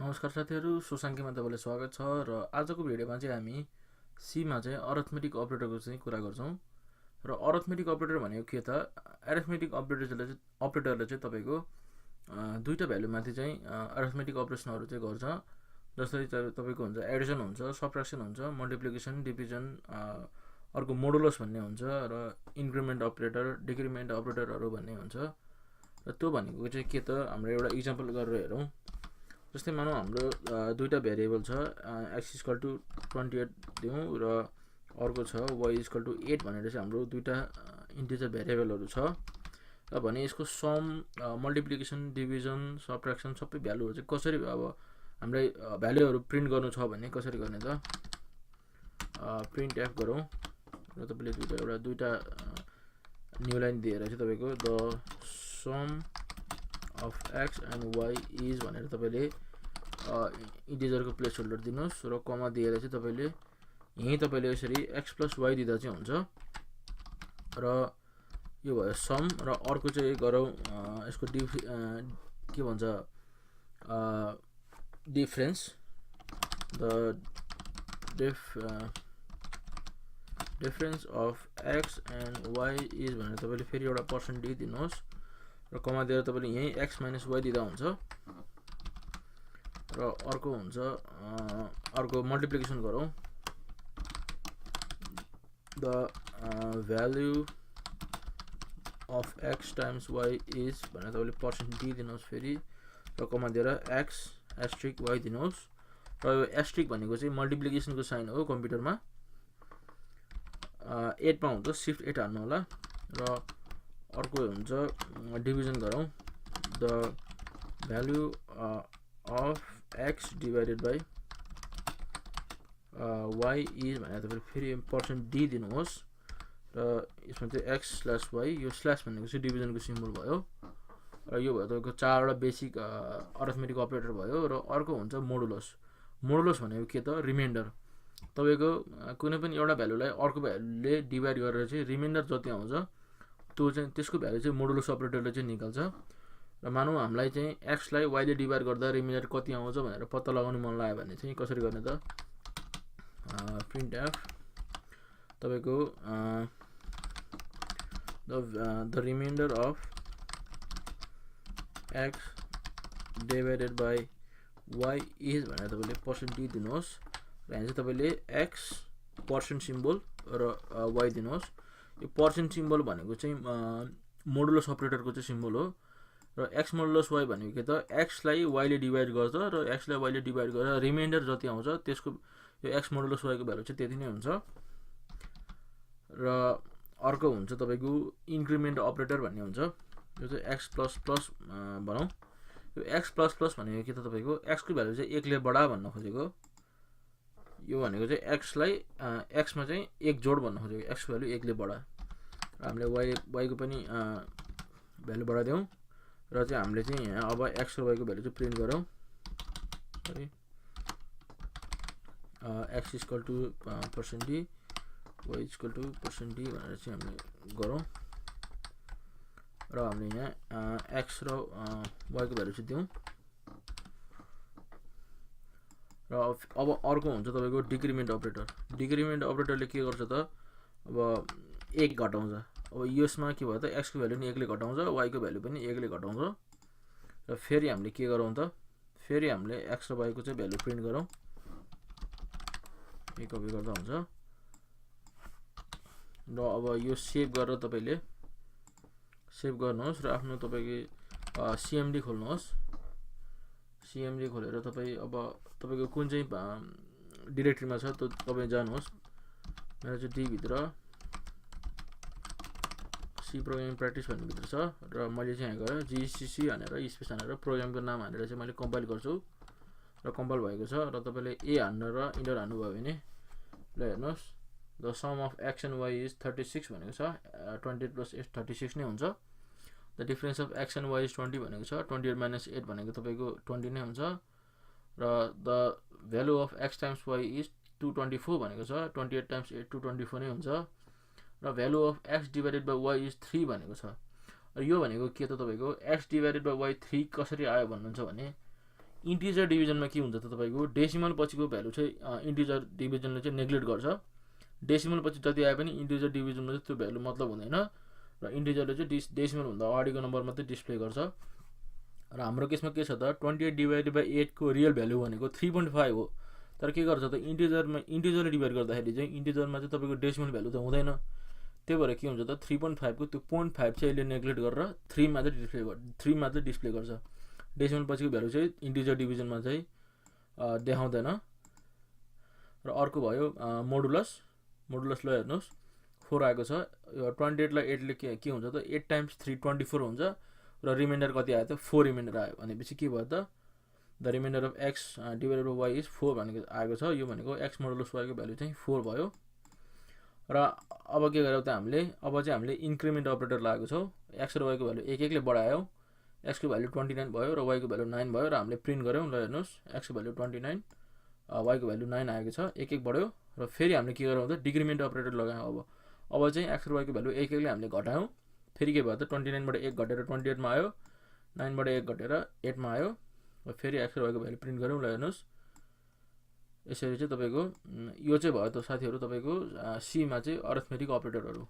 नमस्कार साथीहरु, सोसाङ्कीमा तपाईलाई स्वागत छ र आजको भिडियोमा चाहिँ हामी सी मा चाहिँ अरिथमेटिक अपरेटरको चाहिँ कुरा गर्छौं। र अरिथमेटिक अपरेटर भनेको के त? अरिथमेटिक अपरेटरले चाहिँ तपाईको दुईटा भ्यालु माथि चाहिँ अरिथमेटिक अपरेसनहरु चाहिँ गर्छ। जसरी तपाईको हुन्छ एडिसन हुन्छ, सबट्र्याक्सन हुन्छ, मल्टिप्लिकेसन, डिभिजन, अर्को मोडुलस भन्ने हुन्छ र इन्क्रिमेन्ट अपरेटर, डिक्रिमेन्ट अपरेटरहरु भन्ने हुन्छ। र त्यो भनेको चाहिँ के त? हाम्रो एउटा एक्जाम्पल गरेर हेरौं। जस्तै मानौ हाम्रो दुईटा भेरिएबल छ, x = 28 दिउँ र अर्को छ y = 8 भनेर चाहिँ हाम्रो दुईटा इन्टिजर भेरिएबलहरु छ। र भने यसको सम, मल्टिप्लिकेसन, डिभिजन, सबट्र्याक्सन सबै भ्यालुहरु चाहिँ कसरी अब हामीलाई भ्यालुहरु प्रिन्ट गर्नु छ भने कसरी गर्ने त? प्रिन्ट एफ गरौँ र तपाईले दुईटा न्यू लाइन दिएर चाहिँ तपाईको the sum of x and y is भनेर तपाईले इन्टिजरको प्लेस होल्डर दिनुस् र कमा दिएर चाहिँ तपाईले यही तपाईले यसरी x + y दिदा चाहिँ हुन्छ। र यो भयो सम र अर्को चाहिँ गरौँ यसको के भन्छ difference the difference of x and y is भनेर तपाईले फेरि एउटा % d दिनुस् र कमा दिएर तपाईले यही x - y दिदा हुन्छ। र अर्को हुन्छ अर्को मल्टिप्लिकेसन गरौँ the value of x times y is भनेर तपाईले % d दिनुस् फेरि र कमा दिएर x * y दिनुस्। र यो एस्ट्रिक भनेको चाहिँ मल्टिप्लिकेसनको साइन हो कम्प्युटरमा। 8 मा हुन्छ शिफ्ट 8 हाल्नु होला। र अर्को हुन्छ डिभिजन गरौँ the value of x divided by y is भनेर तपाईले फेरि % d दिनुहोस् र यसमा चाहिँ x / y, यो स्ल्यास भनेको चाहिँ डिभिजनको सिम्बल भयो। र यो भयो तपाईको चारवटा बेसिक अरिथमेटिक अपरेटर भयो। र अर्को हुन्छ मोडुलस। मोडुलस भनेको के त? रिमाइन्डर। तपाईको कुनै पनि एउटा भ्यालुलाई अर्को भ्यालुले डिभाइड गरेर चाहिँ रिमाइन्डर जति आउँछ त्यो चाहिँ त्यसको भ्यालु चाहिँ मोडुलस अपरेटरले चाहिँ निकाल्छ। र मानौ हामीलाई चाहिँ x लाई y ले डिभाइड गर्दा रिमाइन्डर कति आउँछ भनेर पत्ता लगाउन मन लाग्यो भने चाहिँ कसरी गर्ने त? प्रिन्ट एफ तपाईको the remainder of x divided by y is भनेर तपाईले % d दिनुहोस् र यहाँ चाहिँ तपाईले x % सिम्बल र y दिनुहोस्। यो % सिम्बल भनेको चाहिँ मोडुलस अपरेटरको चाहिँ सिम्बल हो। र x मोडुलस y भनेको के त? x लाई y ले डिभाइड गर्छ र x लाई y ले डिभाइड गरेर रिमाइन्डर जति आउँछ त्यसको यो x मोडुलस y को भ्यालु चाहिँ त्यति नै हुन्छ। र अर्को हुन्छ तपाईको इन्क्रिमेन्ट अपरेटर भन्ने हुन्छ। यो चाहिँ x ++ भनौं। यो x ++ भनेको के त? तपाईको x को भ्यालु चाहिँ 1 ले बढा भन्न खोजेको। यो भनेको चाहिँ x लाई x मा चाहिँ 1 जोड भन्न खोजेको। x को भ्यालु 1 ले बढा। र हामीले y को पनि भ्यालु बढाइदिउँ र चाहिँ हामीले चाहिँ यहाँ अब x र y को भ्यालु चाहिँ प्रिन्ट गरौँ। Sorry x = % d, y = % d भनेर चाहिँ हामीले गरौँ। र हामीले यहाँ x र y को भ्यालु चाहिँ दिउँ। र अब अर्को हुन्छ तपाईको डिक्रिमेन्ट अपरेटर। डिक्रिमेन्ट अपरेटरले के गर्छ त? अब 1 घटाउँछ। अब यसमा के भयो त? x को भ्यालु नि 1 ले घटाउँछ, y को भ्यालु पनि 1 ले घटाउँछ। र फेरि हामीले के गरौँ त? फेरि हामीले x र y को चाहिँ भ्यालु प्रिन्ट गरौँ। यो कपी गर्दा हुन्छ। र अब यो सेभ गरेर तपाईले सेभ गर्नुहोस् र आफ्नो तपाईको cmd खोल्नुहोस्। cmd खोलेर तपाई अब तपाईको कुन चाहिँ डिरेक्टरीमा छ त्यो तपाई जानुहोस्। मेरो चाहिँ d भित्र C प्रोग्रामिङ प्र्याक्टिस भन्ने भित्र छ र मैले चाहिँ यहाँ गएर gcc हानेर स्पेस हानेर प्रोग्रामको नाम हानेर चाहिँ मैले कम्पाइल गर्छु र कम्पाइल भएको छ। र तपाईले a हान्नु र इन्टर हान्नु भयो भने ल हेर्नुहोस् the sum of x and y is 36 भनेको छ। 28 + 8 36 नै हुन्छ। The difference of x and y is 20 भनेको छ। 28 - 8 भनेको तपाईको 20 नै हुन्छ। र the value of x times y is 224 भनेको छ। 28 टाइम्स 8 224 नै हुन्छ। र value of x divided by y is 3 भनेको छ। यो भनेको के त? तपाईको x डिभाइडेड बाइ y 3 कसरी आयो भन्नुहुन्छ भने इन्टिजर डिभिजनमा के हुन्छ त तपाईँको डेसिमल पछिको भ्यालु चाहिँ इन्टिजर डिभिजनले चाहिँ नेग्लेक्ट गर्छ। डेसिमल पछि जति आए पनि इन्टिजर डिभिजनमा चाहिँ त्यो भ्यालु मतलब हुँदैन र इन्टिजरले चाहिँ डेसिमल भन्दा अगाडिको नम्बर मात्रै डिस्प्ले गर्छ। र हाम्रो केसमा के छ त 28 डिभाइडेड बाई 8 को रियल भ्यालु भनेको 3.5 हो। तर के गर्छ त इन्टिजरले डिभाइड गर्दाखेरि चाहिँ इन्टिजरमा चाहिँ तपाईँको डेसिमल भ्यालु त हुँदैन। त्यही भएर के हुन्छ त 3.5 को त्यो 0.5 चाहिँ यसले नेग्लेक्ट गरेर 3 मात्रै डिस्प्ले गर्छ। डेसिमल पछिको भ्यालु चाहिँ इन्टिजर डिभिजनमा चाहिँ देखाउँदैन। र अर्को भयो मोडुलस ल हेर्नुहोस् 4 आएको छ। यो 28 लाई 8 ले के हुन्छ त 8 टाइम्स 3 24 हुन्छ र रिमाइन्डर कति आयो त 4 रिमाइन्डर आयो भनेपछि के भयो त the remainder of x divided by y is 4 भनेको आएको छ। यो भनेको एक्स मोडुलस वाइको भ्यालु चाहिँ 4 भयो। र अब के गर्यौँ त हामीले इन्क्रिमेन्ट अपरेटर लगाएको छौँ। एक्स र वाइको भ्यालु एक एकले बढायौँ। एक्सको भ्यालु 29 भयो र वाइको भ्यालु 9 भयो र हामीले प्रिन्ट गऱ्यौँ। ल हेर्नुहोस् एक्सको भ्यालु 29 वाइको भ्यालु 9 आएको छ, एक एक बढ्यो। र फेरि हामीले के गरौँ त डिक्रिमेन्ट अपरेटर लगायौँ। अब चाहिँ एक्स र वाइको भ्यालु एक एकले हामीले घटायौँ। फेरि के भयो त 29 बाट 1 घटेर 28 मा आयो, 9 बाट 1 घटेर 8 मा आयो। र फेरि एक्स र वाइको भ्यालु प्रिन्ट गरौँ। ल हेर्नुहोस् यसरी चाहिँ तपाईँको यो चाहिँ भयो त साथीहरू तपाईँको सीमा चाहिँ अरिथमेटिक अपरेटरहरू।